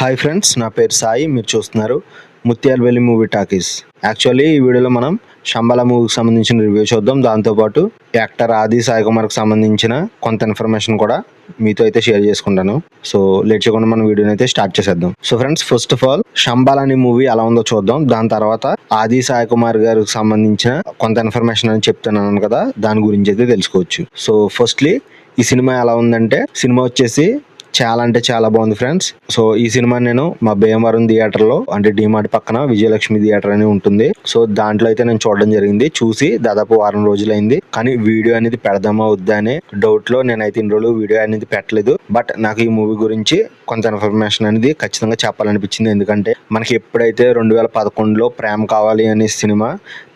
Hi friends, నా పేరు సాయి. మీరు చూస్తున్నారు ముత్యాలవెల్లి మూవీ టాకీస్. యాక్చువల్లీ ఈ వీడియోలో మనం శంబల మూవీకి సంబంధించిన రివ్యూ చూద్దాం. దాంతోపాటు యాక్టర్ ఆది సాయి కుమార్కి సంబంధించిన కొంత ఇన్ఫర్మేషన్ కూడా మీతో అయితే షేర్ చేసుకుంటాను. సో లేట్ చేయకుండా మనం వీడియోని అయితే స్టార్ట్ చేసేద్దాం. So friends, first of all Shambhala అనే మూవీ ఎలా ఉందో చూద్దాం. దాని తర్వాత ఆది సాయి కుమార్ గారికి సంబంధించిన కొంత ఇన్ఫర్మేషన్ అని చెప్తున్నాను కదా, దాని గురించి అయితే తెలుసుకోవచ్చు. సో ఫస్ట్లీ ఈ సినిమా ఎలా ఉందంటే, సినిమా వచ్చేసి చాలా అంటే చాలా బాగుంది ఫ్రెండ్స్. సో ఈ సినిమా నేను మా భీమవరం థియేటర్లో, అంటే డిమార్ట్ పక్కన విజయలక్ష్మి థియేటర్ అని ఉంటుంది, సో దాంట్లో అయితే నేను చూడడం జరిగింది. చూసి దాదాపు వారం రోజులైంది. కానీ వీడియో అనేది పెడదామా వద్దా అనే డౌట్ లో నేనైతే ఇన్ని రోజులు వీడియో అనేది పెట్టలేదు. బట్ నాకు ఈ మూవీ గురించి కొంత ఇన్ఫర్మేషన్ అనేది ఖచ్చితంగా చెప్పాలనిపించింది. ఎందుకంటే మనకి ఎప్పుడైతే 2011లో ప్రేమ కావాలి అనే సినిమా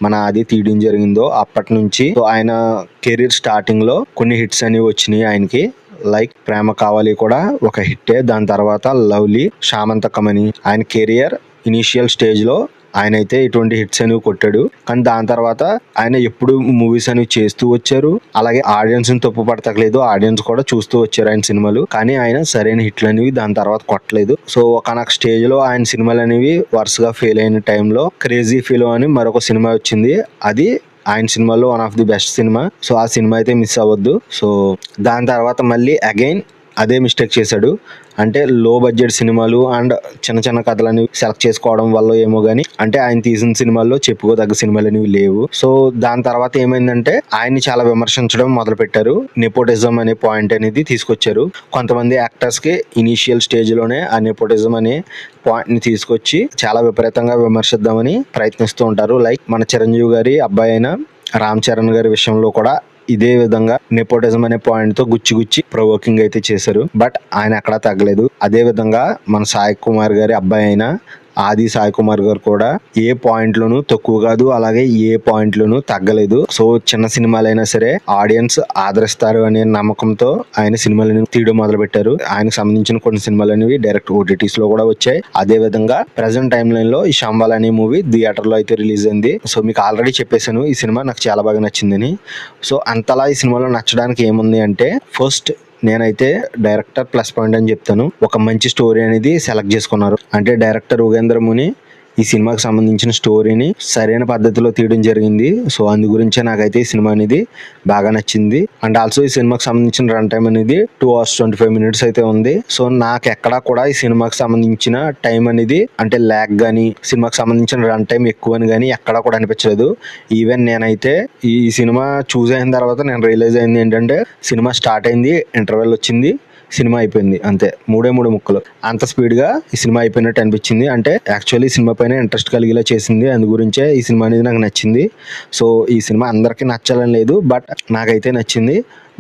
మన ఆది తీయడం జరిగిందో, అప్పటి నుంచి ఆయన కెరీర్ స్టార్టింగ్ లో కొన్ని హిట్స్ అనేవి వచ్చినాయి ఆయనకి. లైక్ ప్రేమ కావాలి కూడా ఒక హిట్టే. దాని తర్వాత లవ్లీ, శామంతకమని ఆయన కెరియర్ ఇనీషియల్ స్టేజ్ లో ఆయన అయితే ఇటువంటి హిట్స్ అనేవి కొట్టాడు. కానీ దాని తర్వాత ఆయన ఎప్పుడు మూవీస్ అనేవి చేస్తూ వచ్చారు. అలాగే ఆడియన్స్ ని తప్పు పడతలేదు, ఆడియన్స్ కూడా చూస్తూ వచ్చారు ఆయన సినిమాలు. కానీ ఆయన సరైన హిట్లు అనేవి దాని తర్వాత కొట్టలేదు. సో ఒకనొక స్టేజ్ లో ఆయన సినిమాలు అనేవి వరుసగా ఫెయిల్ అయిన టైంలో క్రేజీ ఫీలో అని మరొక సినిమా వచ్చింది. అది ఆయన సినిమాలో one of the best cinema. So ఆ సినిమా అయితే మిస్ అవ్వద్దు. సో దాని తర్వాత మళ్ళీ అగైన్ అదే మిస్టేక్ చేశాడు. అంటే లో బడ్జెట్ సినిమాలు అండ్ చిన్న చిన్న కథలని సెలెక్ట్ చేసుకోవడం వల్ల ఏమో గానీ, అంటే ఆయన తీసిన సినిమాల్లో చెప్పుకోదగ్గ సినిమాలు అనేవి లేవు. సో దాని తర్వాత ఏమైందంటే ఆయన్ని చాలా విమర్శించడం మొదలు పెట్టారు. నెపోటిజం అనే పాయింట్ అనేది తీసుకొచ్చారు. కొంతమంది యాక్టర్స్ కి ఇనీషియల్ స్టేజ్ లోనే ఆ నెపోటిజం అనే పాయింట్ ని తీసుకొచ్చి చాలా విపరీతంగా విమర్శిద్దామని ప్రయత్నిస్తూ ఉంటారు. లైక్ మన చిరంజీవి గారి అబ్బాయి అయిన రామ్ చరణ్ గారి విషయంలో కూడా ఇదే విధంగా నెపోటిజం అనే పాయింట్ తో గుచ్చి ప్రొవోకింగ్ అయితే చేశారు. బట్ ఆయన ఎక్కడా తగ్గలేదు. అదే విధంగా మన సాయి కుమార్ గారి అబ్బాయి అయిన ఆది సాయి కుమార్ గారు కూడా ఏ పాయింట్ లోనూ తక్కువ కాదు, అలాగే ఏ పాయింట్ లోనూ తగ్గలేదు. సో చిన్న సినిమాలైనా సరే ఆడియన్స్ ఆదరిస్తారు అనే నమ్మకంతో ఆయన సినిమాలను తీయడం మొదలు పెట్టారు. ఆయనకు సంబంధించిన కొన్ని సినిమాలు అనేవి డైరెక్ట్ ఓటీటీస్ లో కూడా వచ్చాయి. అదే విధంగా ప్రెసెంట్ టైం లైన్ లో ఈ శంబల అనే మూవీ థియేటర్ లో అయితే రిలీజ్ అయింది. సో మీకు ఆల్రెడీ చెప్పేశాను ఈ సినిమా నాకు చాలా బాగా నచ్చిందని. సో అంతలా ఈ సినిమాలో నచ్చడానికి ఏముంది అంటే, ఫస్ట్ నేనైతే డైరెక్టర్ ప్లస్ పాయింట్ అని చెప్తాను. ఒక మంచి స్టోరీ అనేది సెలెక్ట్ చేసుకున్నారు. అంటే డైరెక్టర్ యోగేంద్ర ముని ఈ సినిమాకి సంబంధించిన స్టోరీని సరైన పద్ధతిలో తీయడం జరిగింది. సో అందు గురించే నాకైతే ఈ సినిమా అనేది బాగా నచ్చింది. అండ్ ఆల్సో ఈ సినిమాకి సంబంధించిన రన్ టైం అనేది 2 hours 25 minutes అయితే ఉంది. సో నాకు ఎక్కడా కూడా ఈ సినిమాకి సంబంధించిన టైం అనేది, అంటే ల్యాగ్ కానీ సినిమాకి సంబంధించిన రన్ టైం ఎక్కువ అని కానీ ఎక్కడా కూడా అనిపించలేదు. ఈవెన్ నేనైతే ఈ సినిమా చూస్ అయిన తర్వాత నేను రియలైజ్ అయింది ఏంటంటే, సినిమా స్టార్ట్ అయింది, ఇంటర్వెల్ వచ్చింది, సినిమా అయిపోయింది, అంతే. 3 ముక్కలు. అంత స్పీడ్ గా ఈ సినిమా అయిపోయినట్టు అనిపించింది. అంటే యాక్చువల్లీ సినిమా పైన ఇంట్రెస్ట్ కలిగేలా చేసింది. అందు గురించే ఈ సినిమా అనేది నాకు నచ్చింది. సో ఈ సినిమా అందరికీ నచ్చాలని లేదు, బట్ నాకైతే నచ్చింది.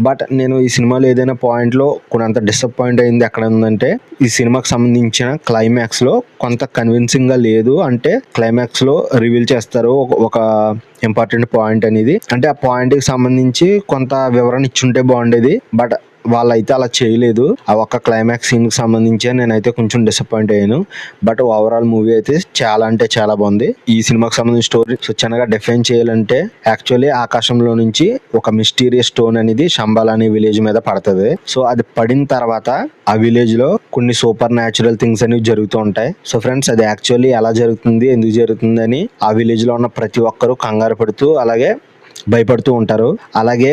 బట్ నేను ఈ సినిమాలో ఏదైనా పాయింట్లో కొంత డిసప్పాయింట్ అయింది ఎక్కడ ఉందంటే, ఈ సినిమాకి సంబంధించిన క్లైమాక్స్ లో కొంత కన్విన్సింగ్ గా లేదు. అంటే క్లైమాక్స్ లో రివీల్ చేస్తారు ఒక ఇంపార్టెంట్ పాయింట్ అనేది. అంటే ఆ పాయింట్ కి సంబంధించి కొంత వివరణ ఇచ్చుంటే బాగుండేది, బట్ వాళ్ళైతే అలా చేయలేదు. ఆ ఒక్క క్లైమాక్స్ సీన్ కి సంబంధించి నేనైతే కొంచెం డిసప్పాయింట్ అయ్యాను. బట్ ఓవరాల్ మూవీ అయితే చాలా అంటే చాలా బాగుంది. ఈ సినిమాకి సంబంధించిన స్టోరీ చిన్నగా డిఫైన్ చేయాలంటే, యాక్చువల్లీ ఆకాశంలో నుంచి ఒక మిస్టీరియస్ స్టోన్ అనేది శంబల అనే విలేజ్ మీద పడుతుంది. సో అది పడిన తర్వాత ఆ విలేజ్ లో కొన్ని సూపర్ న్యాచురల్ థింగ్స్ అనేవి జరుగుతూ ఉంటాయి. సో ఫ్రెండ్స్, అది యాక్చువల్లీ ఎలా జరుగుతుంది, ఎందుకు జరుగుతుంది అని ఆ విలేజ్ లో ఉన్న ప్రతి ఒక్కరూ కంగారు పడుతూ అలాగే భయపడుతూ ఉంటారు. అలాగే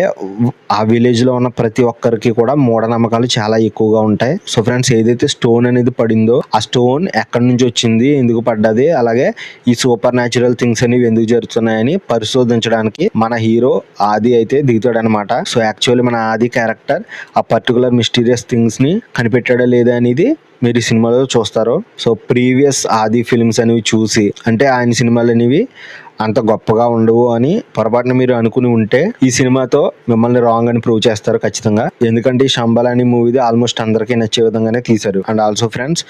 ఆ విలేజ్ లో ఉన్న ప్రతి ఒక్కరికి కూడా మూఢనమ్మకాలు చాలా ఎక్కువగా ఉంటాయి. సో ఫ్రెండ్స్, ఏదైతే స్టోన్ అనేది పడిందో ఆ స్టోన్ ఎక్కడి నుంచి వచ్చింది, ఎందుకు పడ్డది, అలాగే ఈ సూపర్ న్యాచురల్ థింగ్స్ అనేవి ఎందుకు జరుగుతున్నాయని పరిశోధించడానికి మన హీరో ఆది అయితే దిగుతాడు అనమాట. సో యాక్చువల్లీ మన ఆది క్యారెక్టర్ ఆ పర్టికులర్ మిస్టీరియస్ థింగ్స్ ని కనిపెట్టాడా లేదా అనేది మీరు ఈ సినిమాలో చూస్తారు. సో ప్రీవియస్ ఆది ఫిల్మ్స్ అనేవి చూసి, అంటే ఆయన సినిమాలు అనేవి అంత గొప్పగా ఉండవు అని పొరపాటున మీరు అనుకుని ఉంటే, ఈ సినిమాతో మిమ్మల్ని రాంగ్ అని ప్రూవ్ చేస్తారు ఖచ్చితంగా. ఎందుకంటే ఈ శంబల అనే మూవీది ఆల్మోస్ట్ అందరికీ నచ్చే విధంగానే తీశారు. అండ్ ఆల్సో ఫ్రెండ్స్,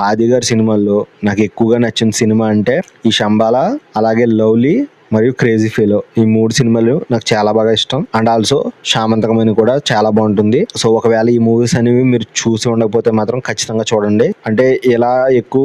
ఆది గారి సినిమాల్లో నాకు ఎక్కువగా నచ్చిన సినిమా అంటే ఈ శంబల, అలాగే లవ్లీ మరియు క్రేజీ ఫెలో. ఈ 3 సినిమాలు నాకు చాలా బాగా ఇష్టం. అండ్ ఆల్సో శామంతకమని కూడా చాలా బాగుంటుంది. సో ఒకవేళ ఈ మూవీస్ అనేవి మీరు చూసి ఉండకపోతే మాత్రం ఖచ్చితంగా చూడండి. అంటే ఇలా ఎక్కువ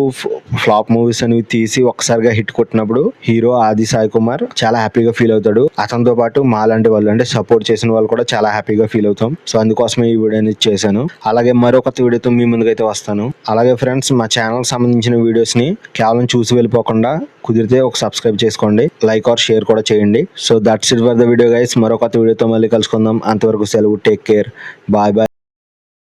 ఫ్లాప్ మూవీస్ అనేవి తీసి ఒకసారిగా హిట్ కొట్టినప్పుడు హీరో ఆది సాయి కుమార్ చాలా హ్యాపీగా ఫీల్ అవుతాడు. అతనితో పాటు మాలాంటి వాళ్ళు అంటే సపోర్ట్ చేసిన వాళ్ళు కూడా చాలా హ్యాపీగా ఫీల్ అవుతాం. సో అందుకోసమే ఈ వీడియో అనేది చేశాను. అలాగే మరో కొత్త వీడియోతో మీ ముందుకైతే వస్తాను. అలాగే ఫ్రెండ్స్, మా ఛానల్ సంబంధించిన వీడియోస్ ని కేవలం చూసి వెళ్ళిపోకుండా కుదిరితే ఒక సబ్స్క్రైబ్ చేసుకోండి, లైక్ ఆర్ షేర్ కూడా చేయండి. So that's it for the video guys. మరో కొత్త వీడియోతో మళ్ళీ కలుసుకుందాం. అంతవరకు సెలవు. Take care. Bye bye.